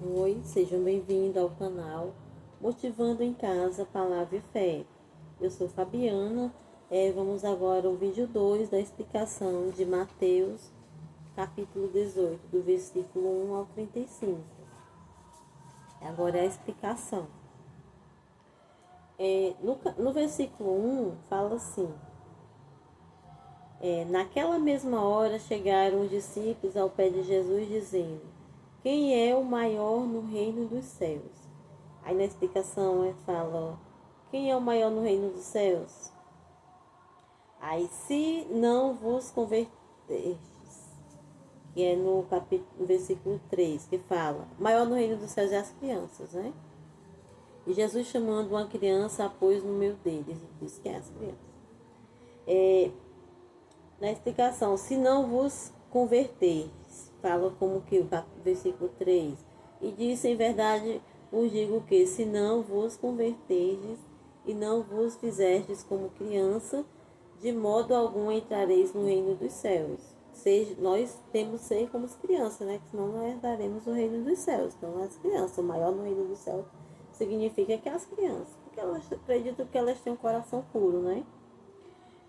Oi, sejam bem-vindos ao canal Motivando em Casa, Palavra e Fé. Eu sou Fabiana. Vamos agora ao vídeo 2 da explicação de Mateus, capítulo 18, do versículo 1 ao 35. Agora é a explicação. No versículo 1 fala assim: naquela mesma hora chegaram os discípulos ao pé de Jesus, dizendo: Quem é o maior no reino dos céus? Aí na explicação fala: Quem é o maior no reino dos céus? Aí, se não vos converterdes, que é no versículo 3, que fala: Maior no reino dos céus é as crianças, né? E Jesus, chamando uma criança, a pôs no meio deles, e diz que é as crianças. Na explicação: Se não vos converterdes, fala como que o versículo 3, e disse: Em verdade vos digo que, se não vos converterdes e não vos fizerdes como criança, de modo algum entrareis no reino dos céus. Nós temos que ser como as crianças, né? Que senão nós herdaremos o reino dos céus. Então, as crianças, o maior no reino dos céus significa que as crianças, porque elas acreditam que elas têm um coração puro, né?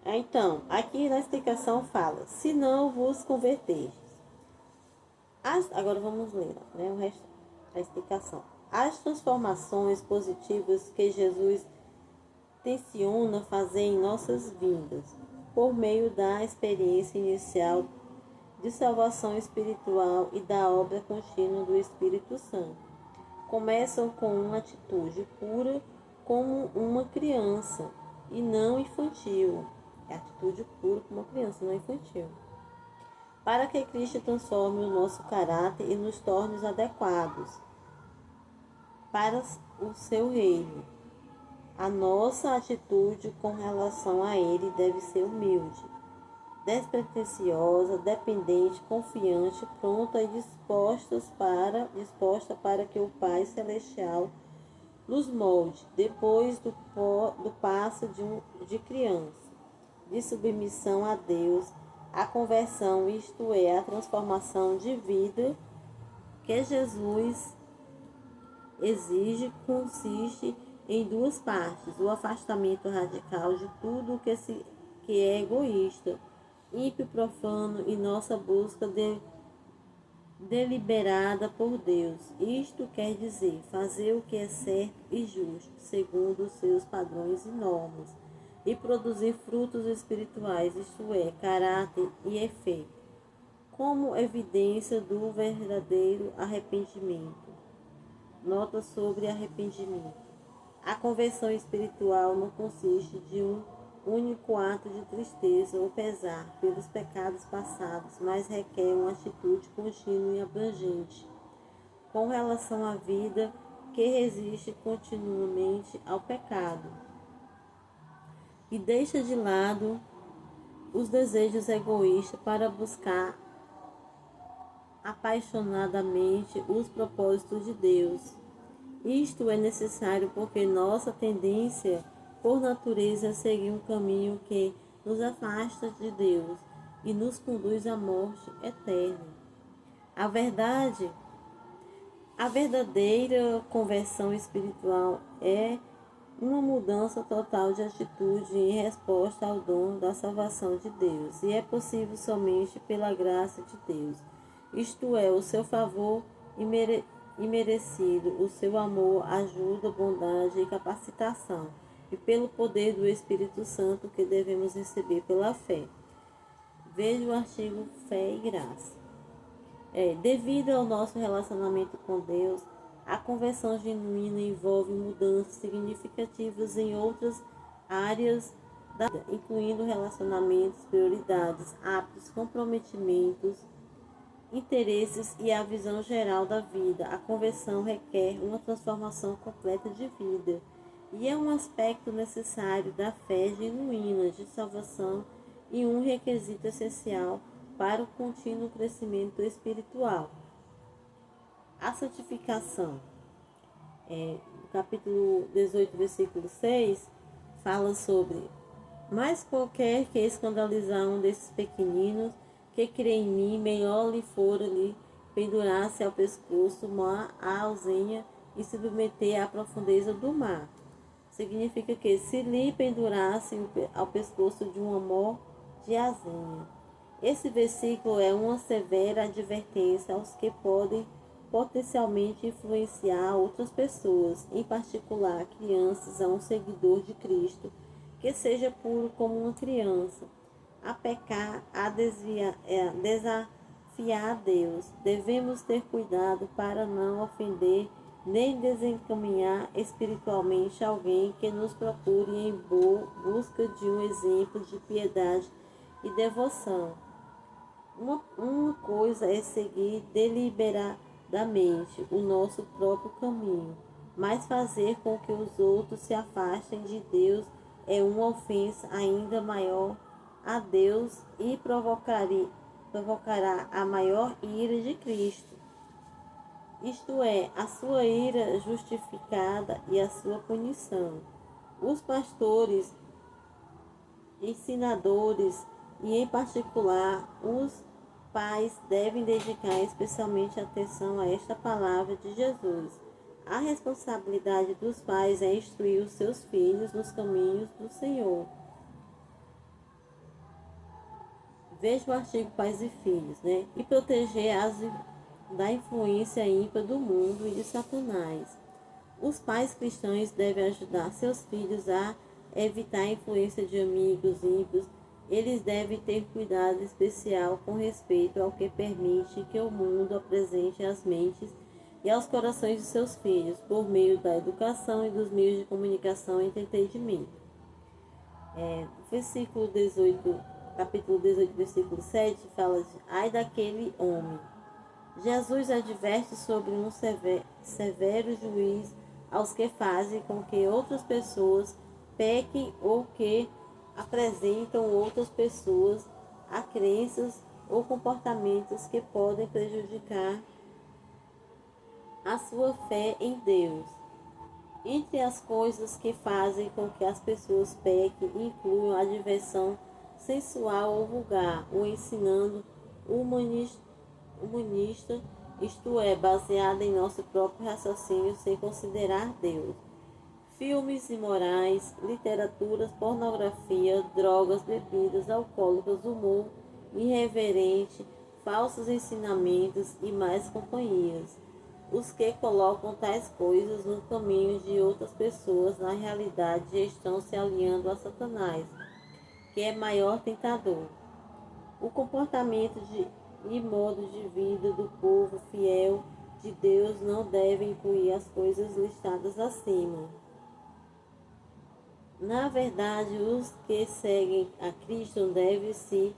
Então, aqui na explicação fala: se não vos converterdes. Agora vamos ler, né, o resto da explicação. As transformações positivas que Jesus tenciona fazer em nossas vidas, por meio da experiência inicial de salvação espiritual e da obra contínua do Espírito Santo, começam com uma atitude pura como uma criança e não infantil. É atitude pura como uma criança, não infantil. Para que Cristo transforme o nosso caráter e nos torne adequados para o seu reino. A nossa atitude com relação a Ele deve ser humilde, despretensiosa, dependente, confiante, pronta e disposta para que o Pai Celestial nos molde, depois do passo de criança, de submissão a Deus, a conversão, isto é, a transformação de vida que Jesus exige, consiste em duas partes: o afastamento radical de tudo que é egoísta, ímpio, profano e nossa busca deliberada por Deus. Isto quer dizer fazer o que é certo e justo, segundo os seus padrões e normas, e produzir frutos espirituais, isto é, caráter e efeito, como evidência do verdadeiro arrependimento. Nota sobre arrependimento. A conversão espiritual não consiste de um único ato de tristeza ou pesar pelos pecados passados, mas requer uma atitude contínua e abrangente com relação à vida que resiste continuamente ao pecado e deixa de lado os desejos egoístas para buscar apaixonadamente os propósitos de Deus. Isto é necessário porque nossa tendência, por natureza, é seguir um caminho que nos afasta de Deus e nos conduz à morte eterna. A verdade, a verdadeira conversão espiritual é uma mudança total de atitude em resposta ao dom da salvação de Deus, e é possível somente pela graça de Deus, isto é, o seu favor imerecido, o seu amor, ajuda, bondade e capacitação, e pelo poder do Espírito Santo que devemos receber pela fé. Veja o artigo Fé e Graça. Devido ao nosso relacionamento com Deus, a conversão genuína envolve mudanças significativas em outras áreas da vida, incluindo relacionamentos, prioridades, hábitos, comprometimentos, interesses e a visão geral da vida. A conversão requer uma transformação completa de vida e é um aspecto necessário da fé genuína de salvação e um requisito essencial para o contínuo crescimento espiritual. A santificação, capítulo 18, versículo 6, fala sobre: Mas qualquer que escandalizar um desses pequeninos que crê em mim, melhor lhe fora lhe pendurar-se ao pescoço a alzinha e se submeter à profundeza do mar. Significa que se lhe pendurasse ao pescoço de um amor de asinha. Esse versículo é uma severa advertência aos que podem potencialmente influenciar outras pessoas, em particular crianças, a um seguidor de Cristo, que seja puro como uma criança, a pecar, a desafiar a Deus. Devemos ter cuidado para não ofender nem desencaminhar espiritualmente alguém que nos procure em busca de um exemplo de piedade e devoção. Uma coisa é seguir deliberadamente o nosso próprio caminho, mas fazer com que os outros se afastem de Deus é uma ofensa ainda maior a Deus e provocará a maior ira de Cristo. Isto é, a sua ira justificada e a sua punição. Os pastores, ensinadores e, em particular, os pais devem dedicar especialmente atenção a esta palavra de Jesus. A responsabilidade dos pais é instruir os seus filhos nos caminhos do Senhor. Veja o artigo Pais e Filhos, e proteger da influência ímpar do mundo e de Satanás. Os pais cristãos devem ajudar seus filhos a evitar a influência de amigos ímpios. Eles devem ter cuidado especial com respeito ao que permite que o mundo apresente às mentes e aos corações de seus filhos, por meio da educação e dos meios de comunicação e entretenimento. Versículo 18, capítulo 18, versículo 7, fala de ai daquele homem. Jesus adverte sobre um severo juízo aos que fazem com que outras pessoas pequem ou que apresentam outras pessoas a crenças ou comportamentos que podem prejudicar a sua fé em Deus. Entre as coisas que fazem com que as pessoas pequem, incluem a diversão sensual ou vulgar, o ensinando humanista, isto é, baseada em nosso próprio raciocínio sem considerar Deus. Filmes imorais, literaturas, pornografia, drogas, bebidas alcoólicas, humor irreverente, falsos ensinamentos e mais companhias. Os que colocam tais coisas no caminho de outras pessoas, na realidade, estão se alinhando a Satanás, que é maior tentador. O comportamento e modo de vida do povo fiel de Deus não deve incluir as coisas listadas acima. Na verdade, os que seguem a Cristo devem se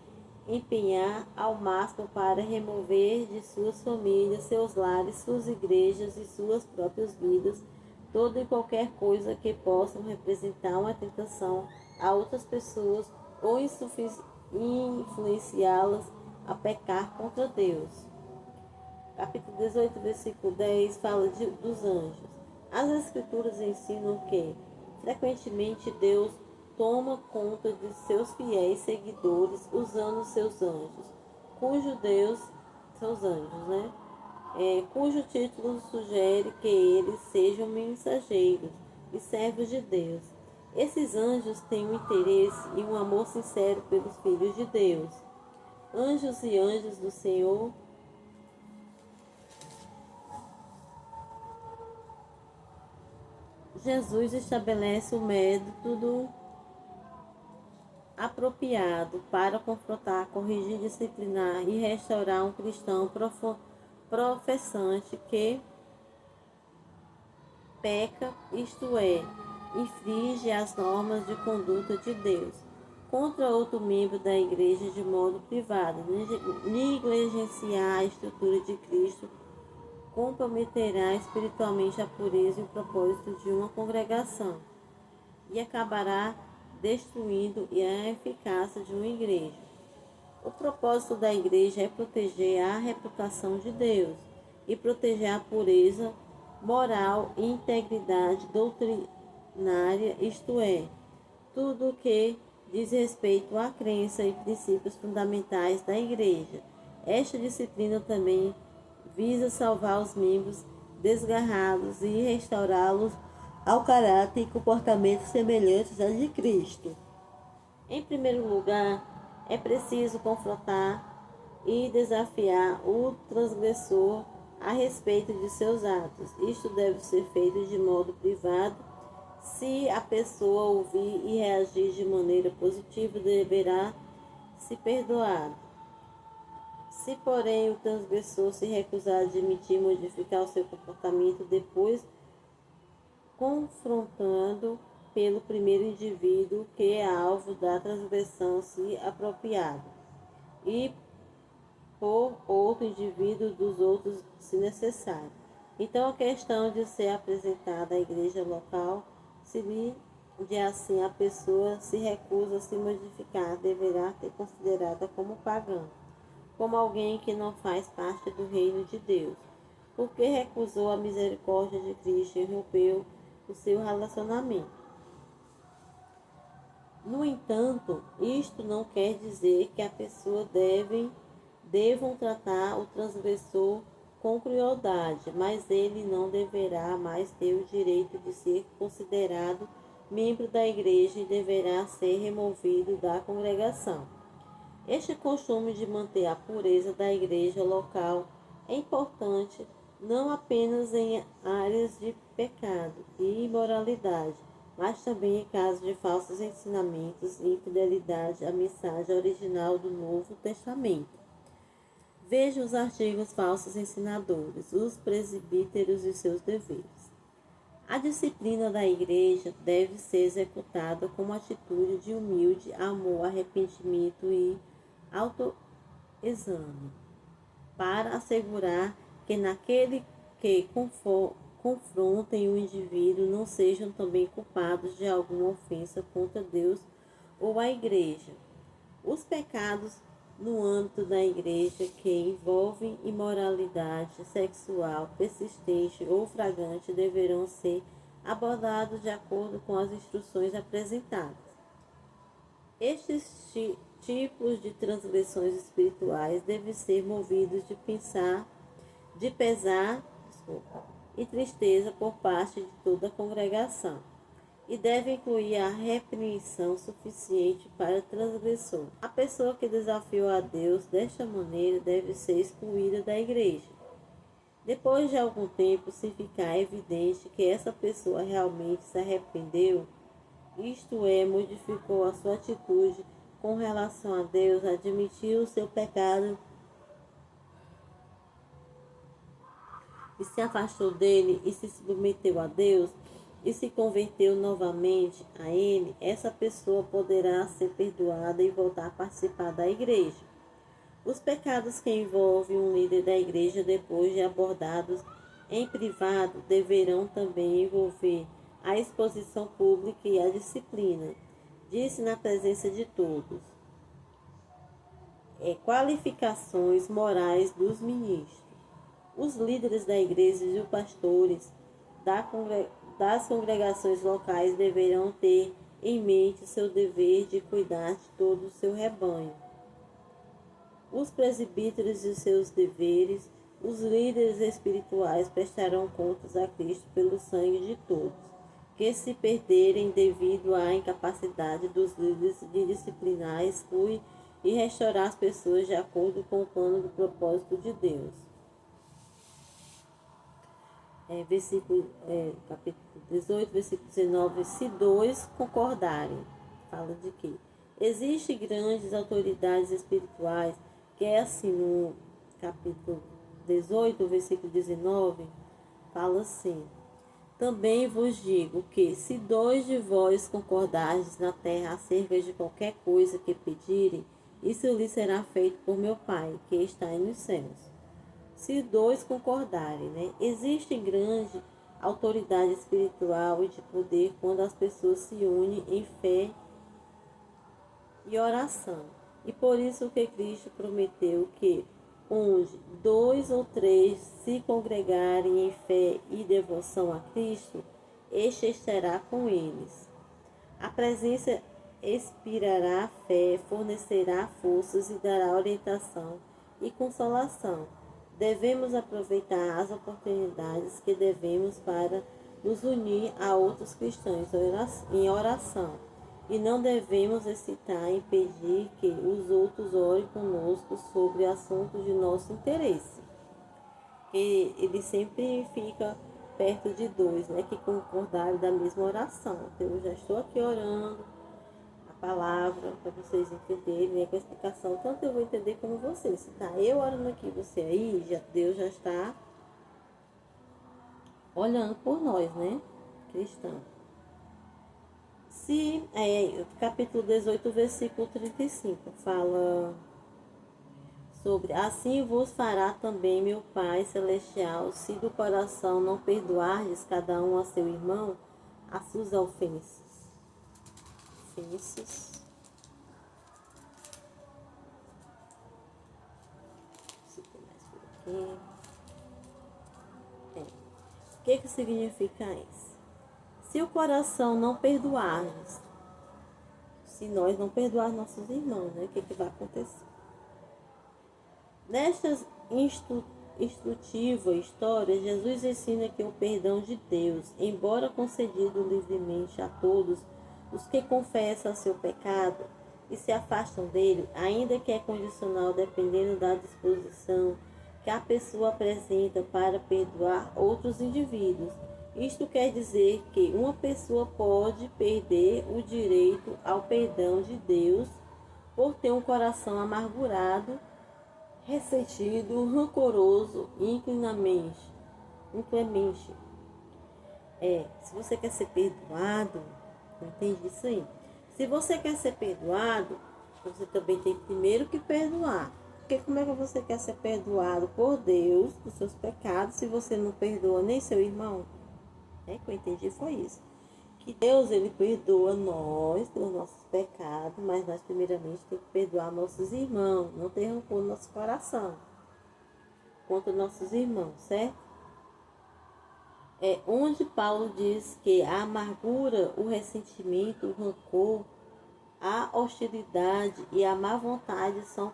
empenhar ao máximo para remover de suas famílias, seus lares, suas igrejas e suas próprias vidas toda e qualquer coisa que possam representar uma tentação a outras pessoas ou influenciá-las a pecar contra Deus. Capítulo 18, versículo 10 fala dos anjos. As Escrituras ensinam que, frequentemente, Deus toma conta de seus fiéis seguidores usando seus anjos, cujo título sugere que eles sejam mensageiros e servos de Deus. Esses anjos têm um interesse e um amor sincero pelos filhos de Deus. Anjos e anjos do Senhor Jesus estabelece o método apropriado para confrontar, corrigir, disciplinar e restaurar um cristão professante que peca, isto é, infringe as normas de conduta de Deus, contra outro membro da igreja de modo privado. Negligenciar a estrutura de Cristo comprometerá espiritualmente a pureza e o propósito de uma congregação e acabará destruindo a eficácia de uma igreja. O propósito da igreja é proteger a reputação de Deus e proteger a pureza moral e integridade doutrinária, isto é, tudo o que diz respeito à crença e princípios fundamentais da igreja. Esta disciplina também visa salvar os membros desgarrados e restaurá-los ao caráter e comportamento semelhantes a de Cristo. Em primeiro lugar, é preciso confrontar e desafiar o transgressor a respeito de seus atos. Isto deve ser feito de modo privado. Se a pessoa ouvir e reagir de maneira positiva, deverá se perdoar. Se, porém, o transgressor se recusar a admitir e modificar o seu comportamento depois, confrontando pelo primeiro indivíduo que é alvo da transgressão se apropriado, e por outro indivíduo dos outros, se necessário. Então, a questão de ser apresentada à igreja local, de assim a pessoa se recusa a se modificar, deverá ser considerada como pagã, como alguém que não faz parte do reino de Deus, porque recusou a misericórdia de Cristo e rompeu o seu relacionamento. No entanto, isto não quer dizer que a pessoa devam tratar o transgressor com crueldade, mas ele não deverá mais ter o direito de ser considerado membro da igreja e deverá ser removido da congregação. Este costume de manter a pureza da igreja local é importante não apenas em áreas de pecado e imoralidade, mas também em casos de falsos ensinamentos e infidelidade à mensagem original do Novo Testamento. Veja os artigos falsos ensinadores, os presbíteros e seus deveres. A disciplina da igreja deve ser executada com uma atitude de humilde amor, arrependimento e autoexame, para assegurar que naquele que confrontem o indivíduo não sejam também culpados de alguma ofensa contra Deus ou a igreja. Os pecados no âmbito da igreja que envolvem imoralidade sexual persistente ou flagrante deverão ser abordados de acordo com as instruções apresentadas. Estes tipos de transgressões espirituais devem ser movidos de pesar e tristeza por parte de toda a congregação, e deve incluir a repreensão suficiente para o transgressor. A pessoa que desafiou a Deus desta maneira deve ser excluída da igreja. Depois de algum tempo, se ficar evidente que essa pessoa realmente se arrependeu, isto é, modificou a sua atitude com relação a Deus, admitiu o seu pecado e se afastou dele e se submeteu a Deus e se converteu novamente a ele, essa pessoa poderá ser perdoada e voltar a participar da igreja. Os pecados que envolvem um líder da igreja depois de abordados em privado deverão também envolver a exposição pública e a disciplina, disse na presença de todos. Qualificações morais dos ministros. Os líderes da igreja e os pastores das congregações locais deverão ter em mente seu dever de cuidar de todo o seu rebanho. Os presbíteros e seus deveres, os líderes espirituais prestarão contas a Cristo pelo sangue de todos, que se perderem devido à incapacidade dos líderes de disciplinar, excluir e restaurar as pessoas de acordo com o plano do propósito de Deus. Capítulo 18, versículo 19, se dois concordarem, fala de que existem grandes autoridades espirituais, que é assim no capítulo 18, versículo 19, fala assim: também vos digo que, se dois de vós concordardes na terra acerca de qualquer coisa que pedirem, isso lhes será feito por meu Pai, que está nos céus. Se dois concordarem, né? Existe grande autoridade espiritual e de poder quando as pessoas se unem em fé e oração. E por isso que Cristo prometeu que, onde 2 ou 3 se congregarem em fé e devoção a Cristo, este estará com eles. A presença inspirará fé, fornecerá forças e dará orientação e consolação. Devemos aproveitar as oportunidades que devemos para nos unir a outros cristãos em oração. E não devemos hesitar em pedir que os outros orem conosco sobre assuntos de nosso interesse. Que ele sempre fica perto de dois, né, que concordaram da mesma oração. Então, eu já estou aqui orando a palavra para vocês entenderem, né, com a explicação, tanto eu vou entender como vocês. Se tá eu orando aqui, você aí, Deus já está olhando por nós, né, cristãos. Capítulo 18, versículo 35, fala sobre: assim vos fará também meu Pai Celestial, se do coração não perdoardes cada um a seu irmão as suas ofensas. O que significa isso? Se o coração não perdoarmos, se nós não perdoarmos nossos irmãos, né, o que vai acontecer? Nesta instrutiva história, Jesus ensina que o perdão de Deus, embora concedido livremente a todos os que confessam seu pecado e se afastam dele, ainda que é condicional dependendo da disposição que a pessoa apresenta para perdoar outros indivíduos. Isto quer dizer que uma pessoa pode perder o direito ao perdão de Deus por ter um coração amargurado, ressentido, rancoroso e inclemente. Se você quer ser perdoado, entende isso aí? Se você quer ser perdoado, você também tem primeiro que perdoar. Porque como é que você quer ser perdoado por Deus dos seus pecados se você não perdoa nem seu irmão? O que eu entendi foi isso. Que Deus, ele perdoa nós pelos nossos pecados, mas nós primeiramente temos que perdoar nossos irmãos, não ter rancor no nosso coração contra nossos irmãos, certo? Onde Paulo diz que a amargura, o ressentimento, o rancor, a hostilidade e a má vontade são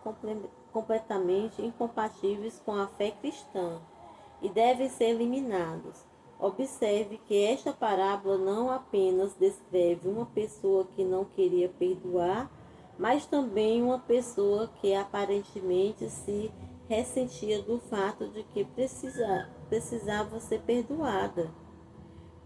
completamente incompatíveis com a fé cristã e devem ser eliminados. Observe que esta parábola não apenas descreve uma pessoa que não queria perdoar, mas também uma pessoa que aparentemente se ressentia do fato de que precisava ser perdoada.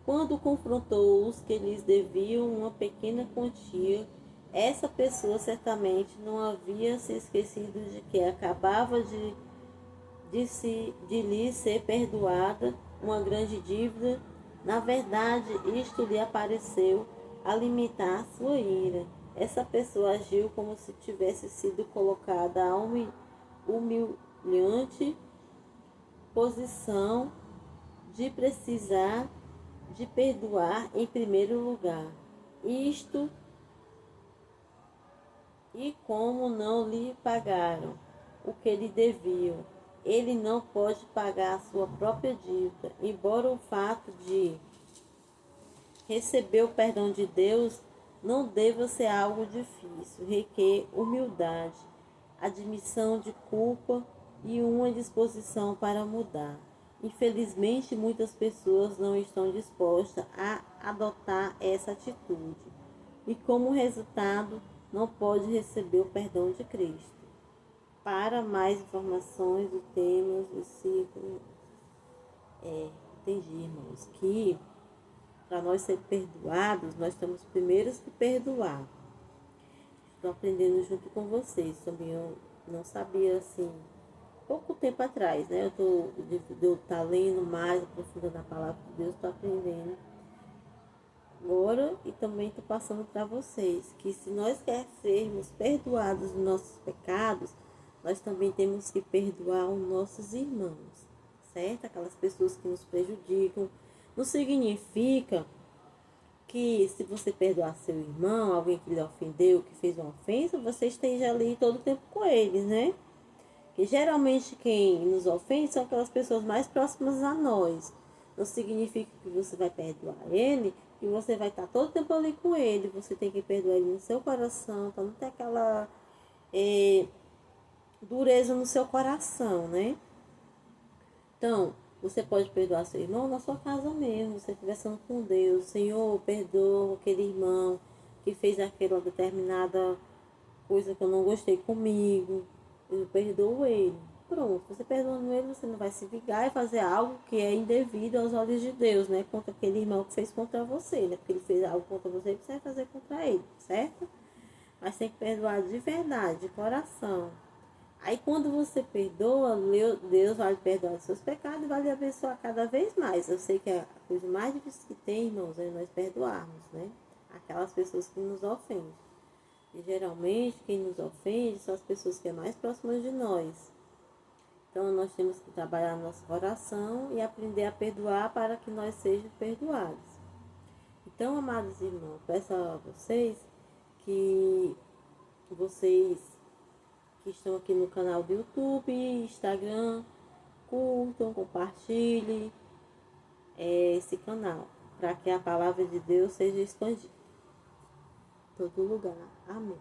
Quando confrontou os que lhes deviam uma pequena quantia, essa pessoa certamente não havia se esquecido de que acabava de lhe ser perdoada uma grande dívida. Na verdade, isto lhe apareceu alimentar sua ira. Essa pessoa agiu como se tivesse sido colocada a humilhante posição de precisar de perdoar em primeiro lugar. E como não lhe pagaram o que lhe deviam, ele não pode pagar a sua própria dívida, embora o fato de receber o perdão de Deus não deva ser algo difícil, requer humildade, admissão de culpa e uma disposição para mudar. Infelizmente, muitas pessoas não estão dispostas a adotar essa atitude e, como resultado, não pode receber o perdão de Cristo. Para mais informações do tema, versículo, entendi, irmãos, que para nós ser perdoados, nós temos primeiro que perdoar. Estou aprendendo junto com vocês, também eu não sabia assim, pouco tempo atrás, né? Eu estou lendo mais, aprofundando a palavra de Deus, estou aprendendo agora e também estou passando para vocês que se nós queremos sermos perdoados dos nossos pecados, nós também temos que perdoar os nossos irmãos, certo? Aquelas pessoas que nos prejudicam. Não significa que se você perdoar seu irmão, alguém que lhe ofendeu, que fez uma ofensa, você esteja ali todo o tempo com eles, né? Que geralmente quem nos ofende são aquelas pessoas mais próximas a nós. Não significa que você vai perdoar ele e você vai estar todo o tempo ali com ele. Você tem que perdoar ele no seu coração, para não ter aquela dureza no seu coração, né? Então, você pode perdoar seu irmão na sua casa mesmo, você conversando com Deus. Senhor, perdoa aquele irmão que fez aquela determinada coisa que eu não gostei comigo. Eu perdoo ele. Pronto, você perdoando ele, você não vai se vingar e fazer algo que é indevido aos olhos de Deus, né? Contra aquele irmão que fez contra você, né? Porque ele fez algo contra você, você vai fazer contra ele, certo? Mas tem que perdoar de verdade, de coração. Aí quando você perdoa, Deus vai perdoar os seus pecados e vai lhe abençoar cada vez mais. Eu sei que a coisa mais difícil que tem, irmãos, é nós perdoarmos, né? Aquelas pessoas que nos ofendem. E geralmente quem nos ofende são as pessoas que é mais próximas de nós. Então nós temos que trabalhar no nosso coração e aprender a perdoar para que nós sejamos perdoados. Então, amados irmãos, peço a vocês que vocês que estão aqui no canal do YouTube, Instagram, curtam, compartilhem esse canal, para que a palavra de Deus seja expandida em todo lugar. Amém.